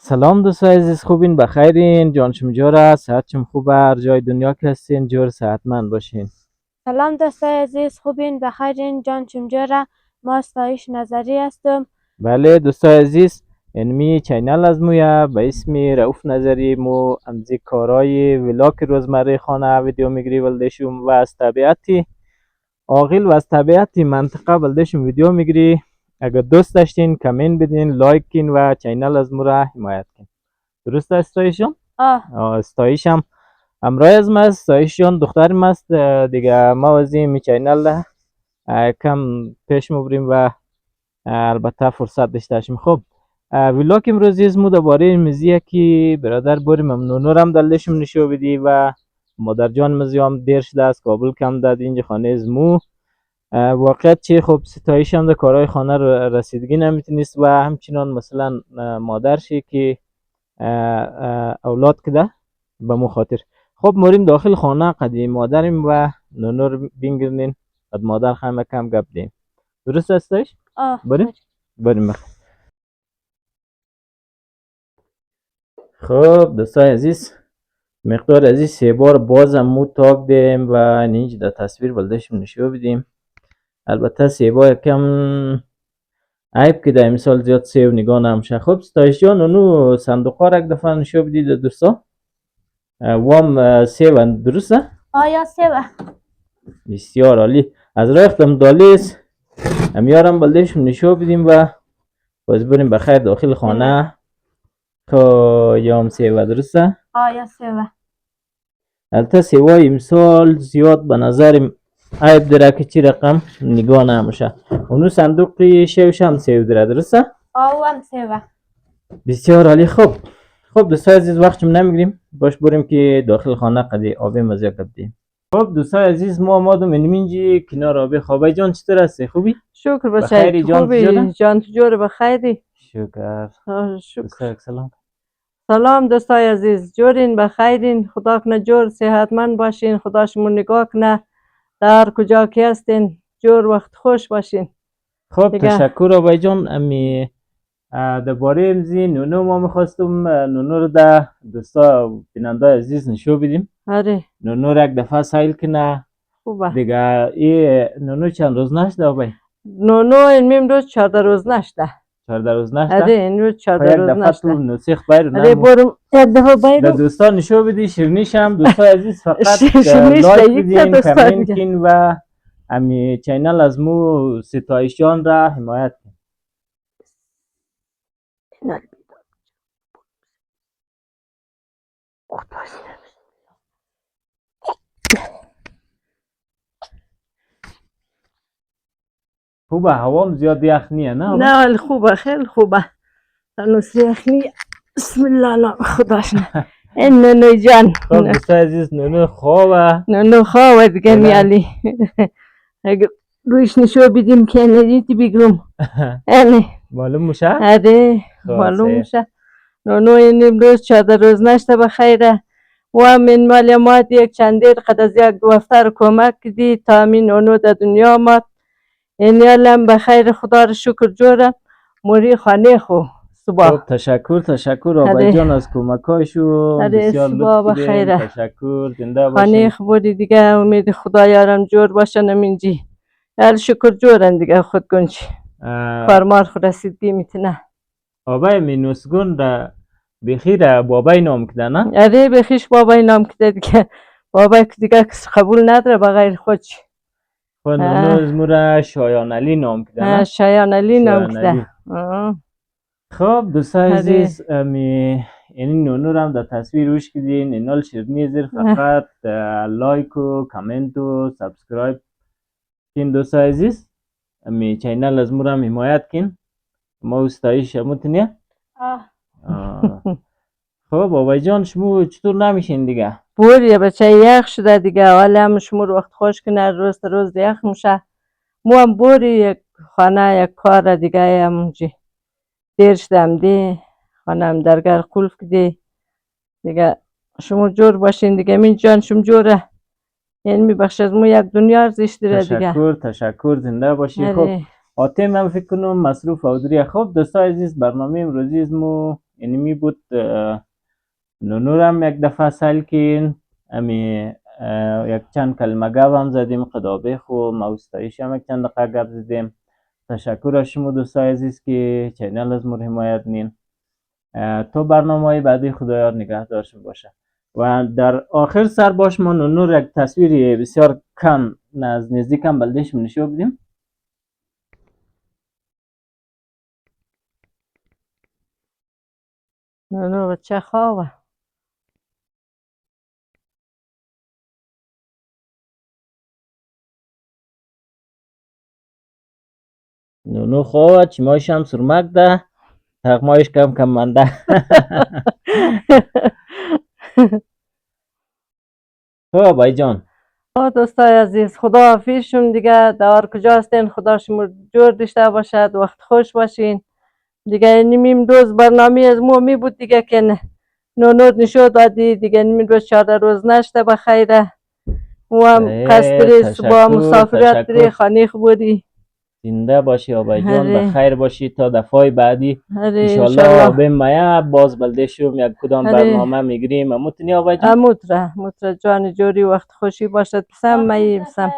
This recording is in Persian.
سلام دوستای عزیز، خوبین؟ بخیرین؟ جانشون جوره؟ صحتشون خوبه؟ هر جای دنیا که هستین جور صحتمند باشین. سلام دوستای عزیز، خوبین؟ بخیرین؟ جانتون جوره؟ ما ستایش نظری هستم. بله دوستای عزیز، اینمی چینل از مویه به اسم رؤوف نظری. مو امزی کارای ولاگ روزمره خانه ویدیو میگیری ولدشم و از طبیعتی عاقل و از طبیعتی منطقه ولدشم ویدیو میگیری. اگر دوست داشتین کامنت بدین، لایک کین و چینل از مو را حمایت کین. درست است ستایشم؟ ستایشم همراه از ما است. ستایش جان دخترم است دیگه. ما از این چینل کم پیش مبریم و البته فرصت داشته باشیم. خب ویلاگ امروزی از مو درباره میزیه که برادر بریم ممنونو هم دلشم نشو بدی و مادر جان مزیام دیر شده است کابل کم داد اینجا خانه از مو. واقعیت چه خب ستایش هم در کارهای خانه رسیدگی نمیتونست و همچنان مثلا مادرشی که اولاد کده به مو خاطر. خب موریم داخل خانه قدیم مادریم و نونو رو بینگرنین قد مادر خیمه کم گپ دیم. درست استش؟ بریم؟ بریم بخیر. خب دوستای عزیز، مقدار عزیز سه بار بازم مو تاگ دیم و اینج در تصویر بلدشم نشو بدیم. البته سه بار کم عیب که در امسال زیاد سیو نگاه نمشه. خب ستایش جان اونو صندوقا را یک دفعه نشو بدید دوستا. وام سیو درسته؟ آیا سیوه؟ بسیار عالی. از راه اختم دالیس همیارم بلدشم نشو بدیم و باز بریم بخیر داخل خانه. تا یام سیوه درسته؟ آیا سیوه؟ البته سیوای امسال زیاد به نظرم عیب داره که چی رقم نگاه نمیشه. اونو صندوقی شوش هم سیو داره درسته؟ هم سیوه. بسیار عالی. خب دوستای عزیز وقتم نمیگیریم، باش بریم که داخل خانه قدی آبی مزه کردیم. خب دوستای عزیز ما آمادم اینجی کنار آبی. خوابای جان چطور هستی؟ خوبی؟ شکر بخیری باشه. جان خوبی؟ جان تو جوره؟ بخیری؟ شکر. شکر. سلام. سلام دوستای عزیز، جورین؟ بخیرین؟ خدا کنه جور صحتمند باشین، خدا شما نگاه کنه در کجا که هستین جور وقت خوش باشین. خب تشکر آبای جان. امی درباره امزی نونو ما میخواستم نونو رو در دوستا بیننده عزیز نشو بدیم. آره نونو رو یک دفعه سایل کنه خوبه دیگه. ای نونو چند روز نشده آبای؟ نونو این میم روز 14 روز نشده. 14 روز نشده؟ آره این روز 14 روز نشده. یک دفعه تو نسیخ بایر آره برم یک دفعه در بایرم دوستا نشو بدی. شیرنیش هم دوستا عزیز فقط شیرینیش لایک یک بدین، دوستا کامنت دیگه. کین و امی چینل از مو ستایش جان را حمایت کن. خوبه هوام زیاد یخ نیه نه؟ نه ولی خوبه، خیلی خوبه. تنوس یخنی. بسم الله نام خداش نه. این نونو جان. خب دوستای عزیز نونو خوابه. نونو خوابه دیگه میالی. اگه رویش نشو بدیم که ندیدی بگم. اینه معلوم میشه؟ آره معلوم میشه. نونو این امروز 14 روز نشته بخیره و من معلومات یک چندیر قد از یک دو هفته رو کمک کردی تا همین نونو در دنیا آمد. این علم بخیر خدا رو شکر جوره موری خانه خو صبح. خب تشکر آبای جان از کمکایشو. بسیار لطف کردین. تشکر. زنده باشین. خانه خو بودی دیگه. امید خدا یارم جور باشن امینجی. یار شکر جورن دیگه خود گنج فرمار خود رسیدگی میتونه. آبای مینوسگون را بخیر بابای نام کده نه؟ آره بخیش بابای نام کده دیگه. بابای دیگه کس قبول نداره بغیر خودش. خود نونو از مورا شایان علی نام کده نه؟ شایان علی نام کده. خب دوستای عزیز این نونو رو هم در تصویر روش کدین. اینال شیرنی زیر فقط لایک و کامنت و سابسکرایب کن دوستای عزیز. امی چینل از مورا هم حمایت کن. ما استایش همونتونیه؟ خب بابای جان شما چطور نمیشین دیگه؟ بوریه بچه یخ شده دیگه. ولی هم شما رو وقت خوش کنه روز تا روز یخ میشه. مو هم بوری یک خانه یک کار دیگه همونجی دیر شدم دی خانه هم درگر قلف کدی دیگه. شما جور باشین دیگه. من جان شما جوره یعنی میبخش از مو یک دنیا ارزش داره دیگه. تشکر زنده باشی. خب آتیم من فکر کنم مصروف آودریه. خب دوستای عزیز برنامه امروزی از مو اینمی بود. نونورم یک دفعه سال کین امی یک چند کلمه گپ هم زدیم قدابه خو موستایش هم یک چند دقیقه گپ زدیم. تشکر از شما دوستای عزیز که چینل از ما حمایت نین. تا برنامه های بعدی خدایار نگهدارشون باشه. و در آخر سر باش ما نونور یک تصویر بسیار کم از نزدیک هم بلدش نشون بدیم. نونو بچه خوابه. نونو خواه چیمایش هم سرمک ده تقمایش کم کم منده. تو بای جان دوستای عزیز خدا حافظشون دیگه. دار کجا هستین خدا شما جور داشته باشد. وقت خوش باشین دیگه. نیم روز برنامه از مو می بود دیگه که نونور نشود دادی دیگه. نیم روز 14 روز نشته بخیره. و هم قصد صبح مسافرت داری خانه بودی. زنده باشی آبای جان بخیر باشی تا دفعه بعدی انشالله آبه مایه باز بلده شوم یک کدام برنامه میگیریم. اموتنی آبای جان؟ اموت را جان جوری وقت خوشی باشد. بسم مایی بسم.